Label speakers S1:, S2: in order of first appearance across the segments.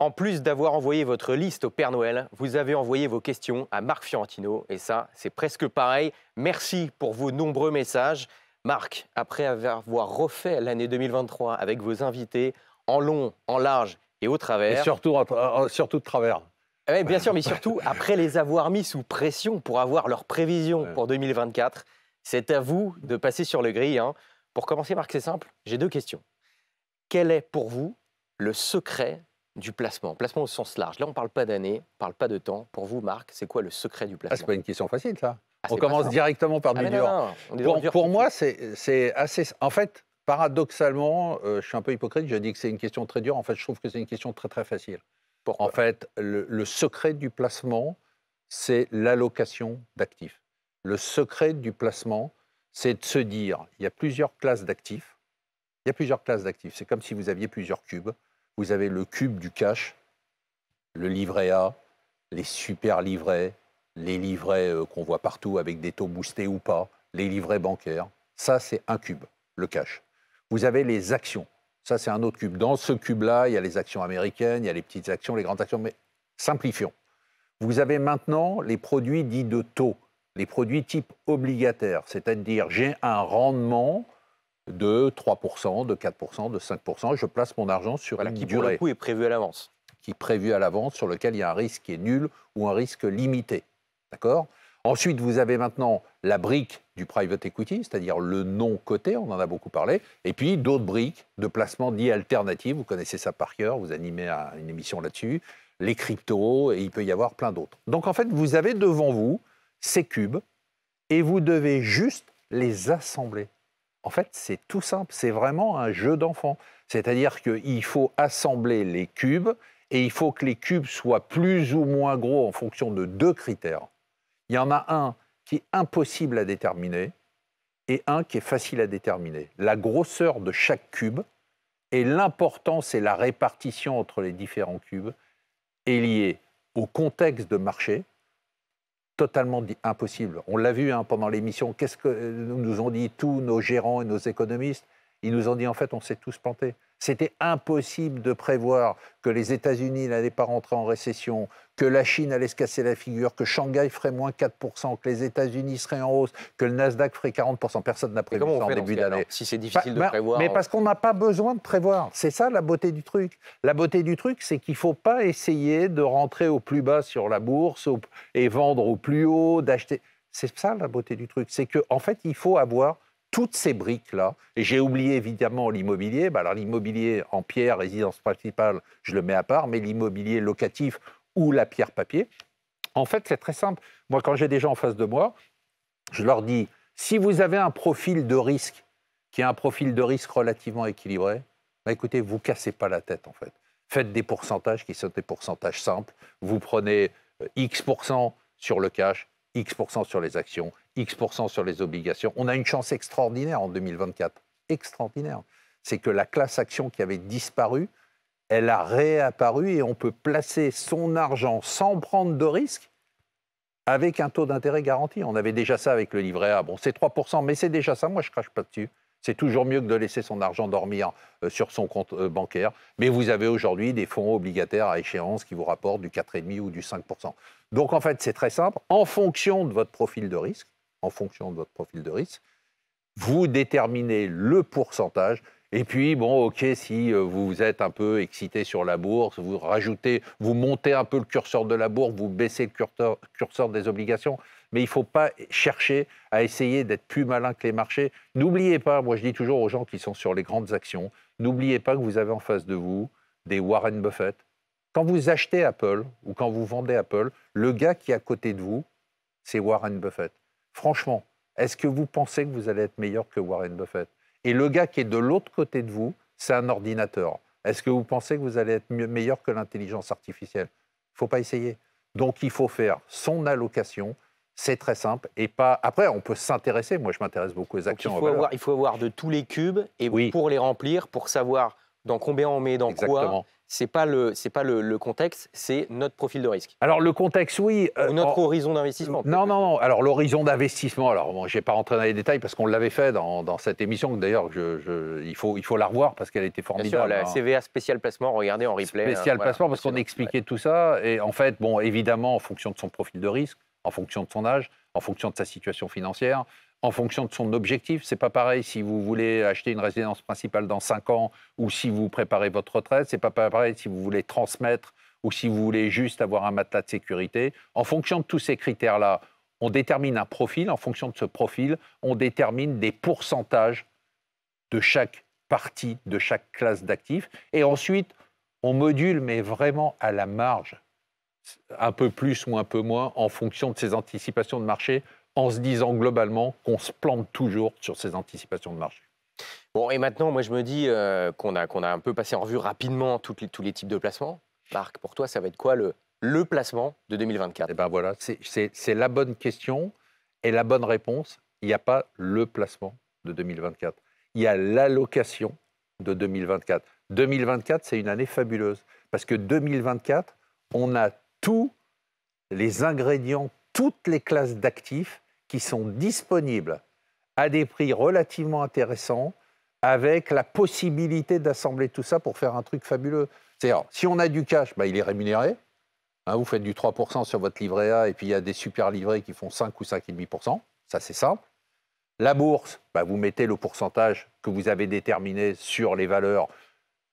S1: En plus d'avoir envoyé votre liste au Père Noël, vous avez envoyé vos questions à Marc Fiorentino. Et ça, c'est presque pareil. Merci pour vos nombreux messages. Marc, après avoir refait l'année 2023 avec vos invités en long, en large et au
S2: Et
S1: travers.
S2: surtout de travers.
S1: Oui, bien sûr, mais surtout après les avoir mis sous pression pour avoir leurs prévisions pour 2024, c'est à vous de passer sur le grill. Pour commencer, Marc, c'est simple. J'ai deux questions. Quel est pour vous le secret du placement? Placement au sens large. Là, on ne parle pas d'année, on ne parle pas de temps. Pour vous, Marc, c'est quoi le secret du
S2: Ah,
S1: placement?
S2: c'est pas une question facile, ça. On
S1: c'est pas
S2: commence
S1: simple.
S2: directement par
S1: Ah,
S2: du
S1: mais
S2: dur.
S1: non, on est dans le dur
S2: Pour
S1: tout de
S2: moi,
S1: suite.
S2: c'est assez... En fait, paradoxalement, je suis un peu hypocrite, je dis que c'est une question très dure. En fait, je trouve que c'est une question très, très facile. En
S1: Pourquoi?
S2: fait, le secret du placement, c'est l'allocation d'actifs. Le secret du placement, c'est de se dire, il y a plusieurs classes d'actifs. Il y a plusieurs classes d'actifs. C'est comme si vous aviez plusieurs cubes. Vous avez le cube du cash, le livret A, les super livrets, les livrets qu'on voit partout avec des taux boostés ou pas, les livrets bancaires. Ça, c'est un cube, le cash. Vous avez les actions. Ça, c'est un autre cube. Dans ce cube-là, il y a les actions américaines, il y a les petites actions, les grandes actions, mais simplifions. Vous avez maintenant les produits dits de taux, les produits type obligataire, c'est-à-dire j'ai un rendement de 3%, de 4%, de 5%, je place mon argent sur une
S1: Qui pour le
S2: durée
S1: coup est prévu à l'avance.
S2: qui est prévu à l'avance, sur lequel il y a un risque qui est nul ou un risque limité. D'accord ? Ensuite, vous avez maintenant la brique du private equity, c'est-à-dire le non coté, on en a beaucoup parlé, et puis d'autres briques de placement dits alternatifs, vous connaissez ça par cœur, vous animez une émission là-dessus, les cryptos, et il peut y avoir plein d'autres. Donc en fait, vous avez devant vous ces cubes, et vous devez juste les assembler. En fait, c'est tout simple, c'est vraiment un jeu d'enfant. C'est-à-dire qu'il faut assembler les cubes, et il faut que les cubes soient plus ou moins gros en fonction de deux critères. Il y en a un qui est impossible à déterminer et un qui est facile à déterminer. La grosseur de chaque cube et l'important, c'est la répartition entre les différents cubes, est liée au contexte de marché, totalement impossible. On l'a vu pendant l'émission, qu'est-ce que nous ont dit tous nos gérants et nos économistes? Ils nous ont dit, en fait, on s'est tous plantés. C'était impossible de prévoir que les États-Unis n'allaient pas rentrer en récession, que la Chine allait se casser la figure, que Shanghai ferait moins 4%, que les États-Unis seraient en hausse, que le Nasdaq ferait 40%. Personne n'a prévu ça en début d'année.
S1: Si c'est difficile de prévoir.
S2: Mais parce qu'on n'a pas besoin de prévoir. C'est ça la beauté du truc. La beauté du truc, c'est qu'il ne faut pas essayer de rentrer au plus bas sur la bourse et vendre au plus haut, d'acheter. C'est ça la beauté du truc. C'est qu'en fait, il faut avoir toutes ces briques-là, et j'ai oublié évidemment l'immobilier. Alors l'immobilier en pierre, résidence principale, je le mets à part, mais l'immobilier locatif ou la pierre papier, en fait, c'est très simple. Moi, quand j'ai des gens en face de moi, je leur dis, si vous avez un profil de risque, qui est un profil de risque relativement équilibré, bah écoutez, vous ne cassez pas la tête, en fait. Faites des pourcentages qui sont des pourcentages simples. Vous prenez X% sur le cash, X% sur les actions, X% sur les obligations. On a une chance extraordinaire en 2024. Extraordinaire. C'est que la classe action qui avait disparu, elle a réapparu et on peut placer son argent sans prendre de risque avec un taux d'intérêt garanti. On avait déjà ça avec le livret A. Bon, c'est 3%, mais c'est déjà ça. Moi, je ne crache pas dessus. C'est toujours mieux que de laisser son argent dormir sur son compte bancaire. Mais vous avez aujourd'hui des fonds obligataires à échéance qui vous rapportent du 4,5 ou du 5%. Donc, en fait, c'est très simple. En fonction de votre profil de risque, vous déterminez le pourcentage. Et puis, bon, OK, si vous êtes un peu excité sur la bourse, vous montez un peu le curseur de la bourse, vous baissez le curseur des obligations. Mais il ne faut pas chercher à essayer d'être plus malin que les marchés. N'oubliez pas, moi je dis toujours aux gens qui sont sur les grandes actions, n'oubliez pas que vous avez en face de vous des Warren Buffett. Quand vous achetez Apple ou quand vous vendez Apple, le gars qui est à côté de vous, c'est Warren Buffett. Franchement, est-ce que vous pensez que vous allez être meilleur que Warren Buffett? Et le gars qui est de l'autre côté de vous, c'est un ordinateur. Est-ce que vous pensez que vous allez être meilleur que l'intelligence artificielle? Il ne faut pas essayer. Donc il faut faire son allocation. C'est très simple. Et pas. Après, on peut s'intéresser. Moi, je m'intéresse beaucoup aux actions.
S1: Il faut avoir de tous les cubes et pour les remplir, pour savoir dans combien on met, dans quoi. c'est pas le contexte, c'est notre profil de risque.
S2: Alors le contexte, oui.
S1: Ou notre horizon d'investissement.
S2: Non. Alors l'horizon d'investissement, alors bon, je n'ai pas rentré dans les détails parce qu'on l'avait fait dans cette émission. D'ailleurs, il faut la revoir parce qu'elle était formidable.
S1: Bien sûr, la CVA spécial placement, regardez en replay.
S2: Spécial placement parce qu'on expliquait tout ça. Et en fait, bon, évidemment, en fonction de son profil de risque, en fonction de son âge, en fonction de sa situation financière, en fonction de son objectif. C'est pas pareil si vous voulez acheter une résidence principale dans 5 ans ou si vous préparez votre retraite. C'est pas pareil si vous voulez transmettre ou si vous voulez juste avoir un matelas de sécurité. En fonction de tous ces critères-là, on détermine un profil. En fonction de ce profil, on détermine des pourcentages de chaque partie, de chaque classe d'actifs. Et ensuite, on module, mais vraiment à la marge, un peu plus ou un peu moins, en fonction de ces anticipations de marché, en se disant globalement qu'on se plante toujours sur ces anticipations de marché.
S1: Bon, et maintenant, moi, je me dis qu'on a un peu passé en revue rapidement tous les types de placements. Marc, pour toi, ça va être quoi le placement de 2024?
S2: Eh bien voilà, c'est la bonne question et la bonne réponse. Il n'y a pas le placement de 2024. Il y a l'allocation de 2024. 2024, c'est une année fabuleuse parce que 2024, on a tous les ingrédients, toutes les classes d'actifs qui sont disponibles à des prix relativement intéressants avec la possibilité d'assembler tout ça pour faire un truc fabuleux. C'est-à-dire, si on a du cash, il est rémunéré. Vous faites du 3% sur votre livret A et puis il y a des super livrets qui font 5 ou 5,5%. Ça, c'est simple. La bourse, vous mettez le pourcentage que vous avez déterminé sur les valeurs.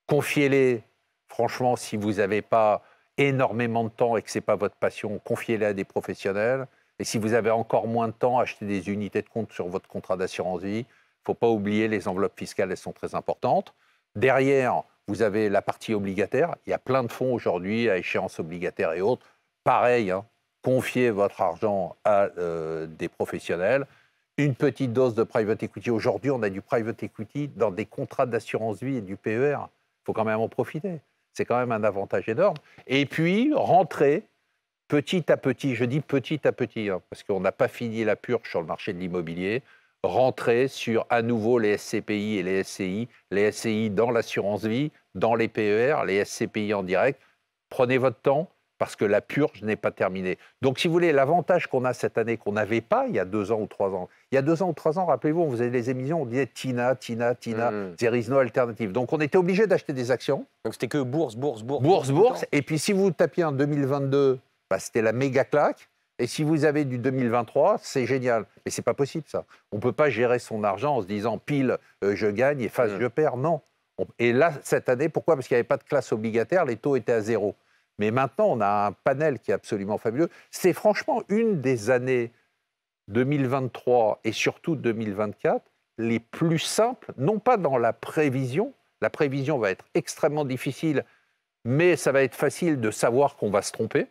S2: Confiez-les. Franchement, si vous n'avez pas énormément de temps et que ce n'est pas votre passion, confiez-les à des professionnels. Et si vous avez encore moins de temps, achetez des unités de compte sur votre contrat d'assurance vie. Il ne faut pas oublier, les enveloppes fiscales, elles sont très importantes. Derrière, vous avez la partie obligataire. Il y a plein de fonds aujourd'hui à échéance obligataire et autres. Pareil, confiez votre argent à des professionnels. Une petite dose de private equity. Aujourd'hui, on a du private equity dans des contrats d'assurance vie et du PER. Il faut quand même en profiter. C'est quand même un avantage énorme. Et puis, rentrer petit à petit, je dis petit à petit, parce qu'on n'a pas fini la purge sur le marché de l'immobilier, rentrer sur à nouveau les SCPI et les SCI dans l'assurance vie, dans les PER, les SCPI en direct. Prenez votre temps, parce que la purge n'est pas terminée. Donc, si vous voulez, l'avantage qu'on a cette année, qu'on n'avait pas il y a 2 ans ou 3 ans. Il y a 2 ans ou 3 ans, rappelez-vous, on faisait des émissions, on disait Tina, there is no alternative. Donc, on était obligé d'acheter des actions.
S1: Donc, c'était que bourse.
S2: Et puis, si vous tapiez en 2022, c'était la méga claque. Et si vous avez du 2023, c'est génial. Mais c'est pas possible, ça. On ne peut pas gérer son argent en se disant pile, je gagne et face, je perds. Non. Et là, cette année, pourquoi? Parce qu'il n'y avait pas de classe obligataire, les taux étaient à 0. Mais maintenant, on a un panel qui est absolument fabuleux. C'est franchement une des années 2023 et surtout 2024 les plus simples, non pas dans la prévision. La prévision va être extrêmement difficile, mais ça va être facile de savoir qu'on va se tromper.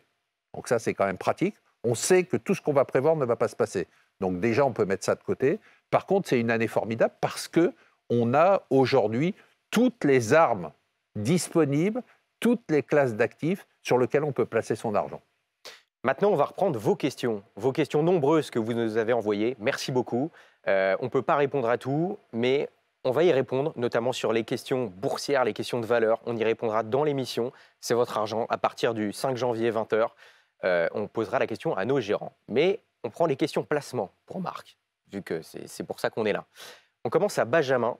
S2: Donc ça, c'est quand même pratique. On sait que tout ce qu'on va prévoir ne va pas se passer. Donc déjà, on peut mettre ça de côté. Par contre, c'est une année formidable parce qu'on a aujourd'hui toutes les armes disponibles, toutes les classes d'actifs sur lesquelles on peut placer son argent.
S1: Maintenant, on va reprendre vos questions nombreuses que vous nous avez envoyées. Merci beaucoup. On ne peut pas répondre à tout, mais on va y répondre, notamment sur les questions boursières, les questions de valeur. On y répondra dans l'émission. C'est votre argent. À partir du 5 janvier, 20h, on posera la question à nos gérants. Mais on prend les questions placement pour Marc, vu que c'est pour ça qu'on est là. On commence à Benjamin,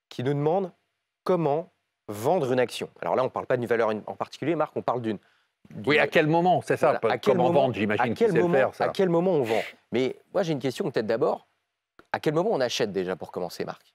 S1: qui nous demande comment vendre une action. Alors là, on ne parle pas d'une valeur en particulier, Marc, on parle d'une...
S2: Oui, à quel moment, c'est ça,
S1: voilà,
S2: comment vendre, j'imagine qu'il sait le faire, ça.
S1: À quel moment on vend? Mais moi, j'ai une question peut-être d'abord. À quel moment on achète déjà, pour commencer, Marc?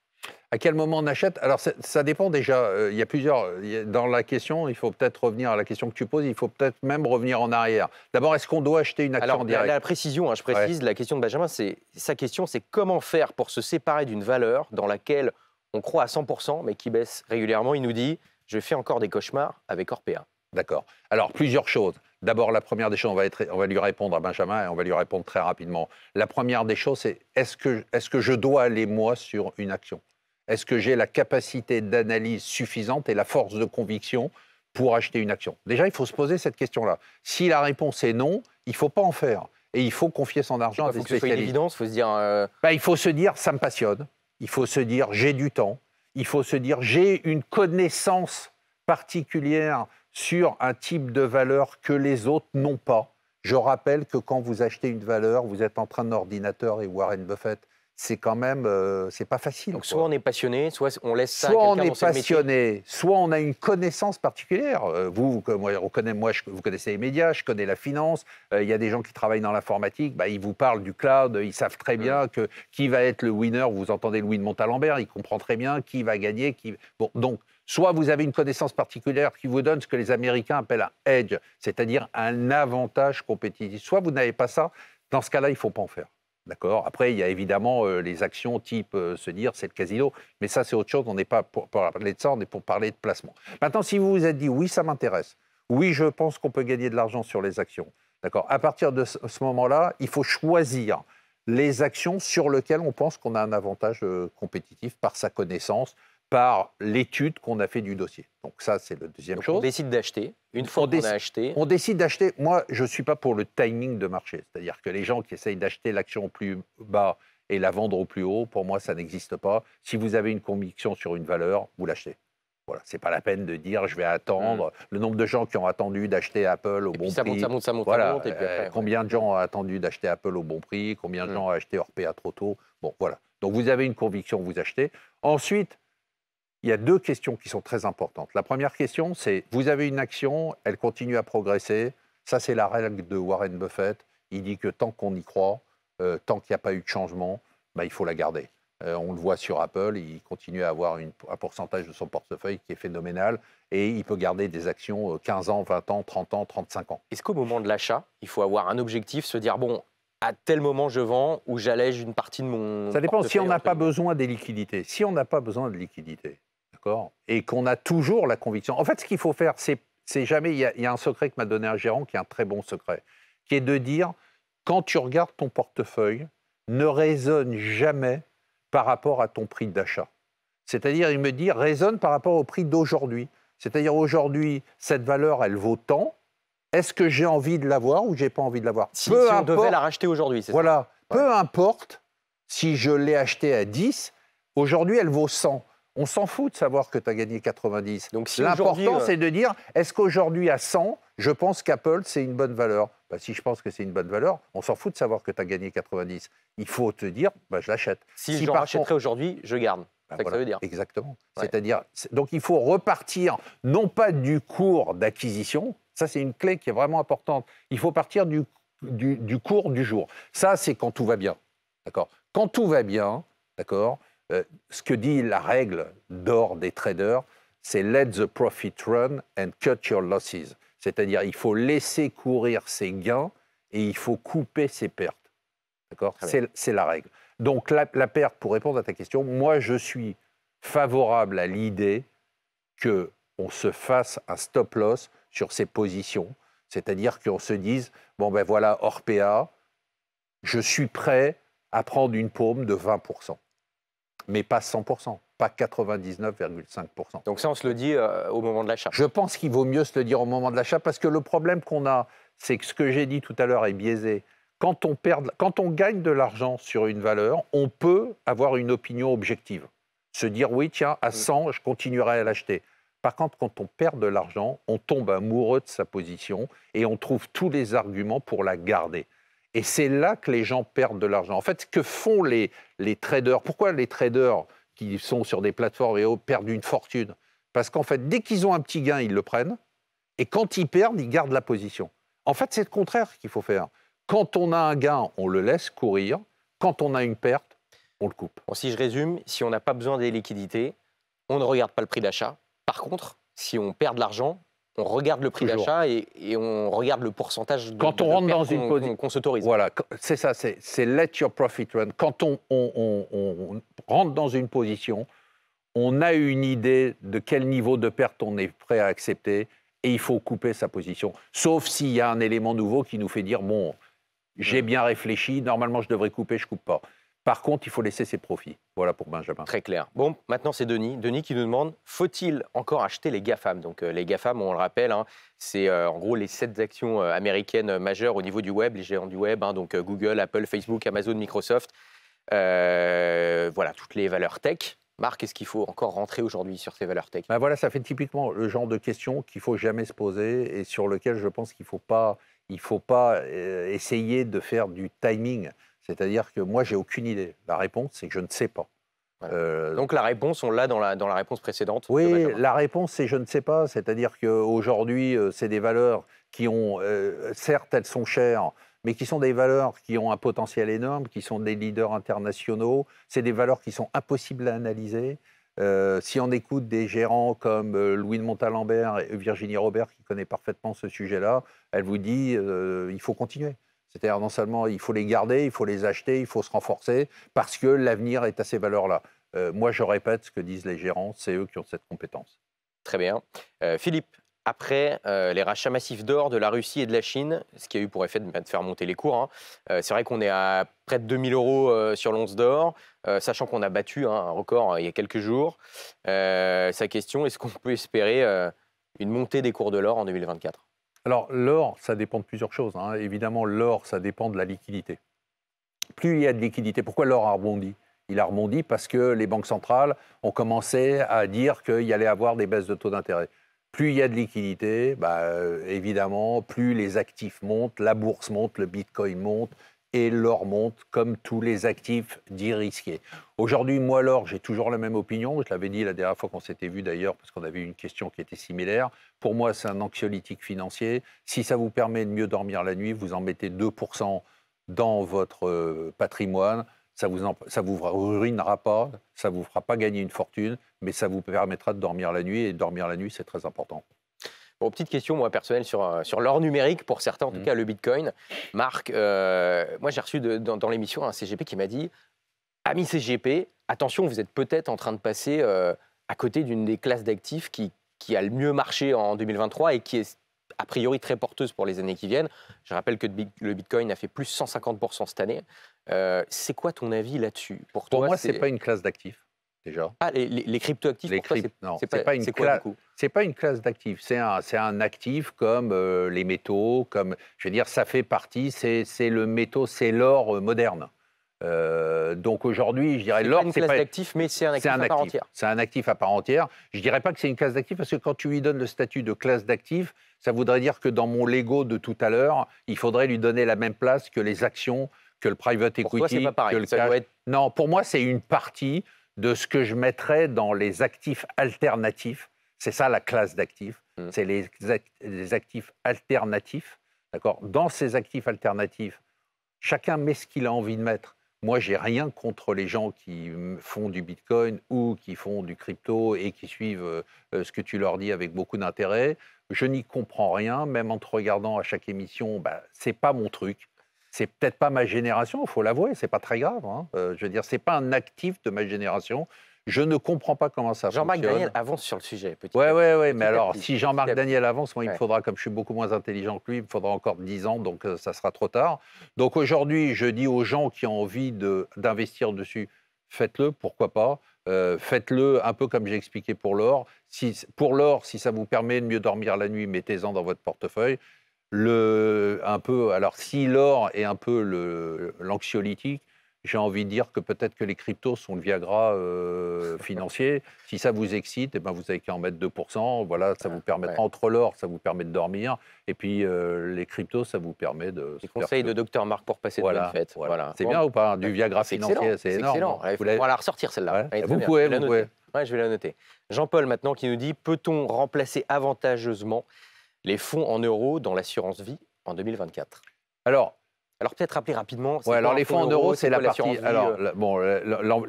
S2: À quel moment on achète? Alors, ça dépend déjà. Il y a plusieurs... Dans la question, il faut peut-être revenir à la question que tu poses, il faut peut-être même revenir en arrière. D'abord, est-ce qu'on doit acheter une action en direct?
S1: La précision, je précise, la question de Benjamin, sa question, c'est comment faire pour se séparer d'une valeur dans laquelle on croit à 100%, mais qui baisse régulièrement. Il nous dit, je fais encore des cauchemars avec Orpea.
S2: D'accord. Alors, plusieurs choses. D'abord, la première des choses, on va lui répondre à Benjamin et on va lui répondre très rapidement. La première des choses, c'est est-ce que je dois aller, moi, sur une action? Est-ce que j'ai la capacité d'analyse suffisante et la force de conviction pour acheter une action? Déjà, il faut se poser cette question-là. Si la réponse est non, il ne faut pas en faire. Et il faut confier son argent à des spécialistes.
S1: Il faut que ce soit une évidence, il faut se dire...
S2: Il faut se dire, ça me passionne. Il faut se dire, j'ai du temps. Il faut se dire, j'ai une connaissance particulière sur un type de valeur que les autres n'ont pas. Je rappelle que quand vous achetez une valeur, vous êtes en train d'ordinateur et Warren Buffett, c'est quand même, c'est pas facile.
S1: Donc soit on est passionné, soit on laisse ça à
S2: soit on
S1: quelqu'un
S2: est
S1: dont c'est le métier.
S2: passionné, soit on a une connaissance particulière. Vous connaissez les médias, je connais la finance. Il y a des gens qui travaillent dans l'informatique, ils vous parlent du cloud, ils savent très bien que qui va être le winner. Vous entendez Louis de Montalembert, il comprend très bien qui va gagner. Bon, donc, soit vous avez une connaissance particulière qui vous donne ce que les Américains appellent un edge, c'est-à-dire un avantage compétitif. Soit vous n'avez pas ça. Dans ce cas-là, il ne faut pas en faire. D'accord. Après, il y a évidemment les actions type se dire c'est le casino, mais ça c'est autre chose. On n'est pas pour parler de ça, on est pour parler de placement. Maintenant, si vous vous êtes dit oui, ça m'intéresse, oui, je pense qu'on peut gagner de l'argent sur les actions. D'accord. À partir de ce moment-là, il faut choisir les actions sur lesquelles on pense qu'on a un avantage compétitif par sa connaissance, par l'étude qu'on a fait du dossier. Donc ça, c'est la deuxième chose.
S1: On décide d'acheter. Une fois qu'on a acheté...
S2: On décide d'acheter. Moi, je ne suis pas pour le timing de marché. C'est-à-dire que les gens qui essayent d'acheter l'action au plus bas et la vendre au plus haut, pour moi, ça n'existe pas. Si vous avez une conviction sur une valeur, vous l'achetez. Voilà, c'est pas la peine de dire je vais attendre. Le nombre de gens qui ont attendu d'acheter Apple au bon prix.
S1: Ça monte.
S2: Voilà.
S1: Et puis après,
S2: combien de gens ont attendu d'acheter Apple au bon prix? Combien de gens ont acheté Orpea trop tôt? Bon, voilà. Donc vous avez une conviction, vous achetez. Ensuite, il y a deux questions qui sont très importantes. La première question, c'est vous avez une action, elle continue à progresser. Ça, c'est la règle de Warren Buffett. Il dit que tant qu'on y croit, tant qu'il n'y a pas eu de changement, il faut la garder. On le voit sur Apple, il continue à avoir un pourcentage de son portefeuille qui est phénoménal et il peut garder des actions 15 ans, 20 ans, 30 ans, 35 ans.
S1: Est-ce qu'au moment de l'achat, il faut avoir un objectif, se dire, bon, à tel moment je vends ou j'allège une partie de mon
S2: Ça dépend si on n'a pas
S1: besoin
S2: besoin des liquidités. Si on n'a pas besoin de liquidités, d'accord, et qu'on a toujours la conviction. En fait, ce qu'il faut faire, c'est jamais... Il y a un secret que m'a donné un gérant qui est un très bon secret, qui est de dire, quand tu regardes ton portefeuille, ne raisonne jamais par rapport à ton prix d'achat. C'est-à-dire, il me dit, raisonne par rapport au prix d'aujourd'hui. C'est-à-dire, aujourd'hui, cette valeur, elle vaut tant. Est-ce que j'ai envie de l'avoir ou j'ai pas envie de l'avoir?
S1: Si on devait la racheter aujourd'hui, c'est ça?
S2: Voilà. Peu importe si je l'ai achetée à 10, aujourd'hui, elle vaut 100. On s'en fout de savoir que tu as gagné 90.
S1: Donc, si
S2: l'important, c'est de dire, est-ce qu'aujourd'hui, à 100, je pense qu'Apple, c'est une bonne valeur? Si je pense que c'est une bonne valeur, on s'en fout de savoir que tu as gagné 90. Il faut te dire, je l'achète.
S1: Si je rachèterais aujourd'hui, je garde. C'est ça que ça veut dire.
S2: Exactement. Ouais. C'est-à-dire, donc il faut repartir, non pas du cours d'acquisition, ça c'est une clé qui est vraiment importante, il faut partir du cours du jour. Ça, c'est quand tout va bien. D'accord. Quand tout va bien, d'accord, ce que dit la règle d'or des traders, c'est « let the profit run and cut your losses ». C'est-à-dire, il faut laisser courir ses gains et il faut couper ses pertes. D'accord ? C'est la règle. Donc, la perte, pour répondre à ta question, moi, je suis favorable à l'idée qu'on se fasse un stop-loss sur ces positions. C'est-à-dire qu'on se dise, bon, ben voilà, Orpea, je suis prêt à prendre une paume de 20%. Mais pas 100%, pas 99,5%.
S1: Donc ça, on se le dit au moment de l'achat.
S2: Je pense qu'il vaut mieux se le dire au moment de l'achat parce que le problème qu'on a, c'est que ce que j'ai dit tout à l'heure est biaisé. Quand on gagne de l'argent sur une valeur, on peut avoir une opinion objective. Se dire, oui, tiens, à 100, je continuerai à l'acheter. Par contre, quand on perd de l'argent, on tombe amoureux de sa position et on trouve tous les arguments pour la garder. Et c'est là que les gens perdent de l'argent. En fait, ce que font les traders, pourquoi les traders qui sont sur des plateformes et perdent une fortune? Parce qu'en fait, dès qu'ils ont un petit gain, ils le prennent. Et quand ils perdent, ils gardent la position. En fait, c'est le contraire qu'il faut faire. Quand on a un gain, on le laisse courir. Quand on a une perte, on le coupe.
S1: Bon, si je résume, si on n'a pas besoin des liquidités, on ne regarde pas le prix d'achat. Par contre, si on perd de l'argent, on regarde le prix d'achat et on regarde le pourcentage de
S2: quand on rentre dans une position
S1: qu'on s'autorise.
S2: Voilà, c'est ça, c'est let your profit run. Quand on rentre dans une position, on a une idée de quel niveau de perte on est prêt à accepter et il faut couper sa position. Sauf s'il y a un élément nouveau qui nous fait dire, bon, j'ai bien réfléchi, normalement je devrais couper, je ne coupe pas. Par contre, il faut laisser ses profits. Voilà pour Benjamin.
S1: Très clair. Bon, maintenant c'est Denis. Denis qui nous demande, faut-il encore acheter les GAFAM? Donc les GAFAM, on le rappelle, hein, c'est en gros les 7 actions américaines majeures au niveau du web, les géants du web, hein, donc Google, Apple, Facebook, Amazon, Microsoft. Voilà, toutes les valeurs tech. Marc, est-ce qu'il faut encore rentrer aujourd'hui sur ces valeurs tech?
S2: Ben voilà, ça fait typiquement le genre de questions qu'il faut jamais se poser et sur lequel je pense qu'il faut pas essayer de faire du timing. C'est-à-dire que moi, j'ai aucune idée. La réponse, c'est que je ne sais pas.
S1: Voilà. Donc la réponse, on l'a dans la réponse précédente de
S2: Oui,
S1: Benjamin.
S2: la réponse, c'est je ne sais pas. C'est-à-dire qu'aujourd'hui, c'est des valeurs qui ont, certes, elles sont chères, mais qui sont des valeurs qui ont un potentiel énorme, qui sont des leaders internationaux. C'est des valeurs qui sont impossibles à analyser. Si on écoute des gérants comme Louis de Montalembert et Virginie Robert, qui connaît parfaitement ce sujet-là, elle vous dit il faut continuer. C'est-à-dire non seulement il faut les garder, il faut les acheter, il faut se renforcer, parce que l'avenir est à ces valeurs-là. Moi, je répète ce que disent les gérants, c'est eux qui ont cette compétence.
S1: Très bien. Philippe, après les rachats massifs d'or de la Russie et de la Chine, ce qui a eu pour effet de faire monter les cours, c'est vrai qu'on est à près de 2 000 € sur l'once d'or, sachant qu'on a battu un record il y a quelques jours. Sa question, est-ce qu'on peut espérer une montée des cours de l'or en 2024?
S2: Alors, l'or, ça dépend de plusieurs choses, hein. Évidemment, l'or, ça dépend de la liquidité. Plus il y a de liquidité, pourquoi l'or a rebondi? Il a rebondi parce que les banques centrales ont commencé à dire qu'il y allait avoir des baisses de taux d'intérêt. Plus il y a de liquidité, évidemment, plus les actifs montent, la bourse monte, le bitcoin monte et l'or monte, comme tous les actifs dits risqués. Aujourd'hui, moi, l'or, j'ai toujours la même opinion. Je l'avais dit la dernière fois qu'on s'était vu d'ailleurs, parce qu'on avait eu une question qui était similaire. Pour moi, c'est un anxiolytique financier. Si ça vous permet de mieux dormir la nuit, vous en mettez 2% dans votre patrimoine. Ça vous ruinera pas, ça vous fera pas gagner une fortune, mais ça vous permettra de dormir la nuit. Et dormir la nuit, c'est très important.
S1: Bon, petite question, moi, personnelle, sur l'or numérique, pour certains, en tout cas le bitcoin. Marc, moi, j'ai reçu dans l'émission un CGP qui m'a dit, ami CGP, attention, vous êtes peut-être en train de passer à côté d'une des classes d'actifs qui a le mieux marché en 2023 et qui est a priori très porteuse pour les années qui viennent. Je rappelle que le bitcoin a fait plus 150% cette année. C'est quoi ton avis là-dessus?
S2: Pour moi, ce n'est pas une classe d'actifs, déjà.
S1: Ah, les crypto-actifs, pour toi,
S2: c'est pas une classe. C'est pas une classe d'actifs, c'est un actif comme les métaux, comme, je veux dire, ça fait partie, c'est le métaux, c'est l'or moderne. Donc aujourd'hui, je dirais l'or,
S1: c'est pas une classe d'actifs, mais c'est un actif à part entière.
S2: C'est un actif à part entière. Je dirais pas que c'est une classe d'actifs parce que quand tu lui donnes le statut de classe d'actifs, ça voudrait dire que dans mon Lego de tout à l'heure, il faudrait lui donner la même place que les actions, que le private equity,
S1: pour toi, c'est pas pareil.
S2: que le cash. Non, pour moi, c'est une partie de ce que je mettrais dans les actifs alternatifs. C'est ça la classe d'actifs. C'est les actifs alternatifs. D'accord. Dans ces actifs alternatifs, chacun met ce qu'il a envie de mettre. Moi, j'ai rien contre les gens qui font du bitcoin ou qui font du crypto et qui suivent ce que tu leur dis avec beaucoup d'intérêt. Je n'y comprends rien, même en te regardant à chaque émission, c'est pas mon truc. C'est peut-être pas ma génération, il faut l'avouer, c'est pas très grave. Hein. Je veux dire, c'est pas un actif de ma génération. Je ne comprends pas comment ça fonctionne.
S1: Jean-Marc Daniel avance sur le sujet.
S2: Oui, mais alors, si Jean-Marc Daniel avance, moi, il me faudra, comme je suis beaucoup moins intelligent que lui, il me faudra encore 10 ans, donc ça sera trop tard. Donc aujourd'hui, je dis aux gens qui ont envie d'investir dessus, faites-le, pourquoi pas. Faites-le un peu comme j'ai expliqué pour l'or. Pour l'or, si ça vous permet de mieux dormir la nuit, mettez-en dans votre portefeuille. Alors, si l'or est un peu l'anxiolytique, j'ai envie de dire que peut-être que les cryptos sont le Viagra financier. Si ça vous excite, vous avez qu'à en mettre 2%. Voilà, ça vous permettra, entre l'or, ça vous permet de dormir. Et puis, les cryptos, ça vous permet de...
S1: Les conseils de Dr Marc pour passer de bonnes fêtes.
S2: Voilà. C'est bien ou pas? Du Viagra financier, c'est énorme.
S1: Excellent. On va la ressortir, celle-là.
S2: Vous pouvez.
S1: Ouais, je vais la noter. Jean-Paul, maintenant, qui nous dit, peut-on remplacer avantageusement les fonds en euros dans l'assurance vie en 2024? Alors peut-être rappeler rapidement.
S2: Alors les fonds en euros, c'est la partie. Alors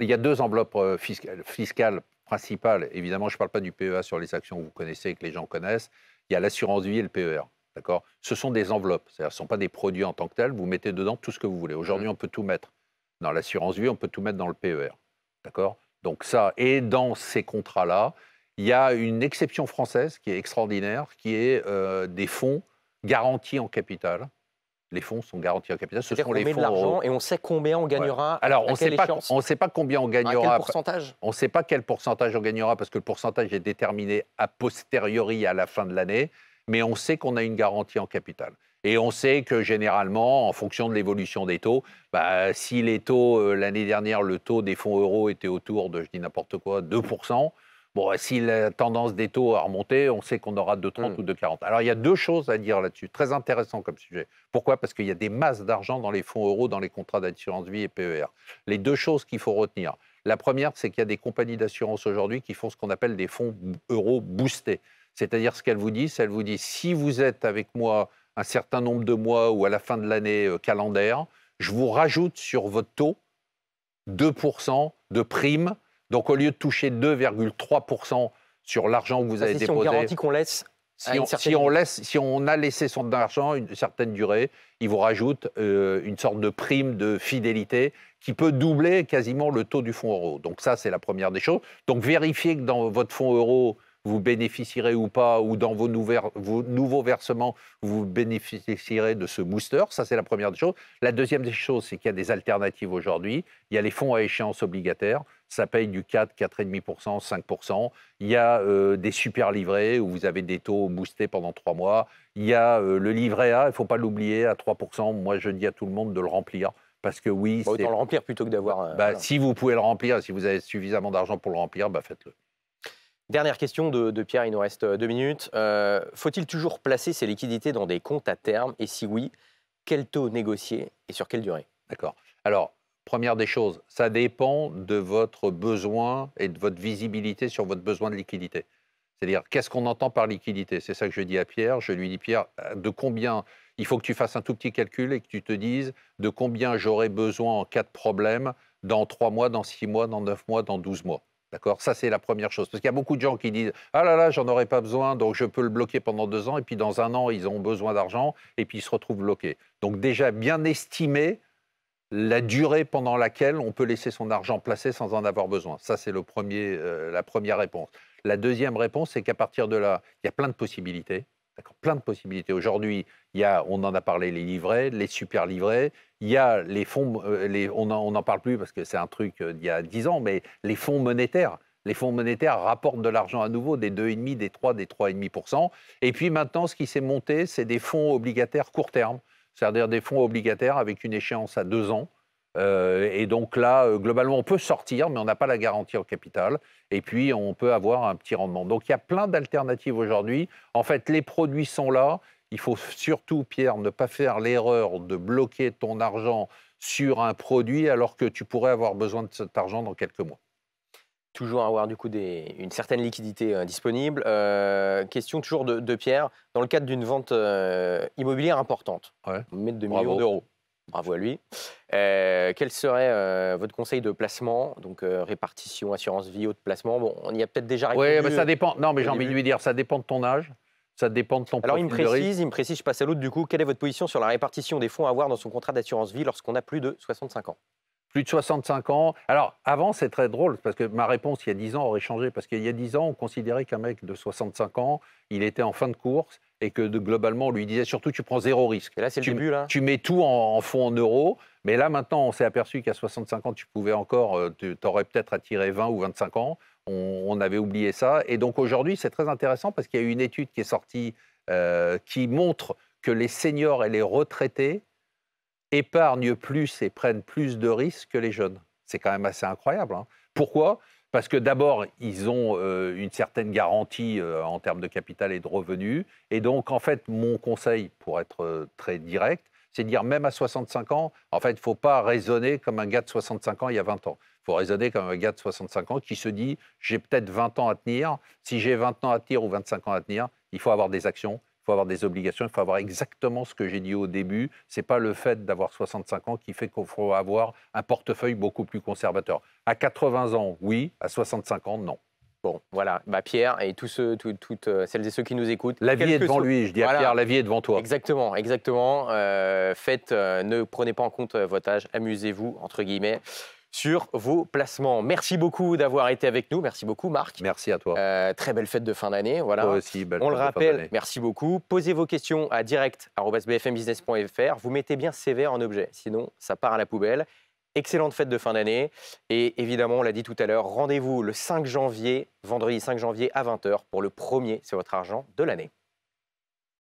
S2: il y a deux enveloppes fiscales principales. Évidemment, je ne parle pas du PEA sur les actions que vous connaissez et que les gens connaissent. Il y a l'assurance vie et le PER. D'accord. Ce sont des enveloppes. Ce ne sont pas des produits en tant que tels. Vous mettez dedans tout ce que vous voulez. Aujourd'hui, on peut tout mettre dans l'assurance vie, on peut tout mettre dans le PER. D'accord. Donc ça, et dans ces contrats-là, il y a une exception française qui est extraordinaire, qui est des fonds garantis en capital. Les fonds sont garantis en capital.
S1: Ce sont les fonds de l'argent et on sait combien on gagnera.
S2: Alors, on ne sait pas combien on gagnera.
S1: Quel pourcentage?
S2: On ne sait pas quel pourcentage on gagnera parce que le pourcentage est déterminé a posteriori à la fin de l'année, mais on sait qu'on a une garantie en capital. Et on sait que généralement, en fonction de l'évolution des taux, si les taux, l'année dernière, le taux des fonds euros était autour de, je dis n'importe quoi, 2%, bon, si la tendance des taux a remonté, on sait qu'on aura 2,30 ou 2,40. Alors, il y a deux choses à dire là-dessus, très intéressant comme sujet. Pourquoi? Parce qu'il y a des masses d'argent dans les fonds euros, dans les contrats d'assurance vie et PER. Les deux choses qu'il faut retenir. La première, c'est qu'il y a des compagnies d'assurance aujourd'hui qui font ce qu'on appelle des fonds euros boostés. C'est-à-dire ce qu'elles vous disent, elles vous disent, si vous êtes avec moi un certain nombre de mois ou à la fin de l'année calendaire, je vous rajoute sur votre taux 2% de prime. Donc, au lieu de toucher 2,3% sur l'argent que vous avez déposé...
S1: Si on garantit qu'on laisse...
S2: Si on a laissé son argent une certaine durée, il vous rajoute une sorte de prime de fidélité qui peut doubler quasiment le taux du fonds euro. Donc ça, c'est la première des choses. Donc vérifiez que dans votre fonds euro, vous bénéficierez ou pas, ou dans vos nouveaux versements, vous bénéficierez de ce booster. Ça, c'est la première des choses. La deuxième des choses, c'est qu'il y a des alternatives aujourd'hui. Il y a les fonds à échéance obligataire. Ça paye du 4, 4,5%, 5%. Il y a des super livrets où vous avez des taux boostés pendant 3 mois. Il y a le livret A, il ne faut pas l'oublier, à 3%. Moi, je dis à tout le monde de le remplir. Parce que oui,
S1: autant le remplir plutôt que d'avoir...
S2: voilà. Si vous pouvez le remplir, si vous avez suffisamment d'argent pour le remplir, faites-le.
S1: Dernière question de Pierre, il nous reste 2 minutes. Faut-il toujours placer ces liquidités dans des comptes à terme? Et si oui, quel taux négocier et sur quelle durée?
S2: D'accord. Alors, première des choses, ça dépend de votre besoin et de votre visibilité sur votre besoin de liquidité. C'est-à-dire, qu'est-ce qu'on entend par liquidité? C'est ça que je dis à Pierre. Je lui dis, Pierre, de combien... Il faut que tu fasses un tout petit calcul et que tu te dises de combien j'aurai besoin en cas de problème dans 3 mois, dans 6 mois, dans 9 mois, dans 12 mois. D'accord? Ça, c'est la première chose. Parce qu'il y a beaucoup de gens qui disent « Ah là là, j'en aurais pas besoin, donc je peux le bloquer pendant 2 ans. » Et puis, dans 1 an, ils ont besoin d'argent et puis ils se retrouvent bloqués. Donc, déjà, bien estimer la durée pendant laquelle on peut laisser son argent placé sans en avoir besoin. Ça, c'est la première réponse. La deuxième réponse, c'est qu'à partir de là, il y a plein de possibilités. D'accord, plein de possibilités. Aujourd'hui, on en a parlé, les livrets, les super livrets. Il y a les fonds, on n'en parle plus parce que c'est un truc d'il y a 10 ans, mais les fonds monétaires. Les fonds monétaires rapportent de l'argent à nouveau, des 2,5%, des 3%, des 3,5%. Et puis maintenant, ce qui s'est monté, c'est des fonds obligataires court terme, c'est-à-dire des fonds obligataires avec une échéance à 2 ans. Et donc là, globalement, on peut sortir, mais on n'a pas la garantie en capital. Et puis, on peut avoir un petit rendement. Donc, il y a plein d'alternatives aujourd'hui. En fait, les produits sont là. Il faut surtout, Pierre, ne pas faire l'erreur de bloquer ton argent sur un produit alors que tu pourrais avoir besoin de cet argent dans quelques mois.
S1: Toujours avoir du coup une certaine liquidité disponible. Question toujours de Pierre. Dans le cadre d'une vente immobilière importante, on met 2 millions d'euros. Bravo à lui. Quel serait votre conseil de placement? Donc répartition, assurance vie, autre placement. Bon, on y a peut-être déjà répondu.
S2: Oui, mais ça dépend. Non, mais j'ai envie de lui dire, ça dépend de ton âge, ça dépend de ton profil de risque.
S1: Alors il me précise, je passe à l'autre du coup. Quelle est votre position sur la répartition des fonds à avoir dans son contrat d'assurance vie lorsqu'on a plus de 65 ans?
S2: Plus de 65 ans. Alors, avant, c'est très drôle, parce que ma réponse, il y a 10 ans, aurait changé. Parce qu'il y a 10 ans, on considérait qu'un mec de 65 ans, il était en fin de course et que globalement, on lui disait surtout, tu prends 0 risque.
S1: Et là, c'est le début, là.
S2: Tu mets tout en fonds en euros. Mais là, maintenant, on s'est aperçu qu'à 65 ans, tu pouvais encore, tu aurais peut-être attiré 20 ou 25 ans. On avait oublié ça. Et donc, aujourd'hui, c'est très intéressant parce qu'il y a eu une étude qui est sortie qui montre que les seniors et les retraités épargnent plus et prennent plus de risques que les jeunes. C'est quand même assez incroyable. Hein. Pourquoi? Parce que d'abord, ils ont une certaine garantie en termes de capital et de revenus. Et donc, en fait, mon conseil, pour être très direct, c'est de dire même à 65 ans, en fait, il ne faut pas raisonner comme un gars de 65 ans il y a 20 ans. Il faut raisonner comme un gars de 65 ans qui se dit, j'ai peut-être 20 ans à tenir. Si j'ai 20 ans à tenir ou 25 ans à tenir, il faut avoir des actions. Il faut avoir des obligations, il faut avoir exactement ce que j'ai dit au début. Ce n'est pas le fait d'avoir 65 ans qui fait qu'il faut avoir un portefeuille beaucoup plus conservateur. À 80 ans, oui. À 65 ans, non.
S1: Bon, voilà. Pierre et toutes celles et ceux qui nous écoutent.
S2: La vie est devant lui, je dis à Pierre, la vie est devant toi.
S1: Exactement, exactement. Ne prenez pas en compte votre âge, amusez-vous, entre guillemets, sur vos placements. Merci beaucoup d'avoir été avec nous. Merci beaucoup, Marc.
S2: Merci à toi.
S1: Très belle fête de fin d'année. Voilà.
S2: Toi aussi, belle
S1: On
S2: fête
S1: le rappelle, merci beaucoup. Posez vos questions à direct@bfmbusiness.fr. Vous mettez bien CV en objet, sinon ça part à la poubelle. Excellente fête de fin d'année. Et évidemment, on l'a dit tout à l'heure, rendez-vous le 5 janvier, vendredi 5 janvier à 20 h pour le premier C'est votre argent de l'année.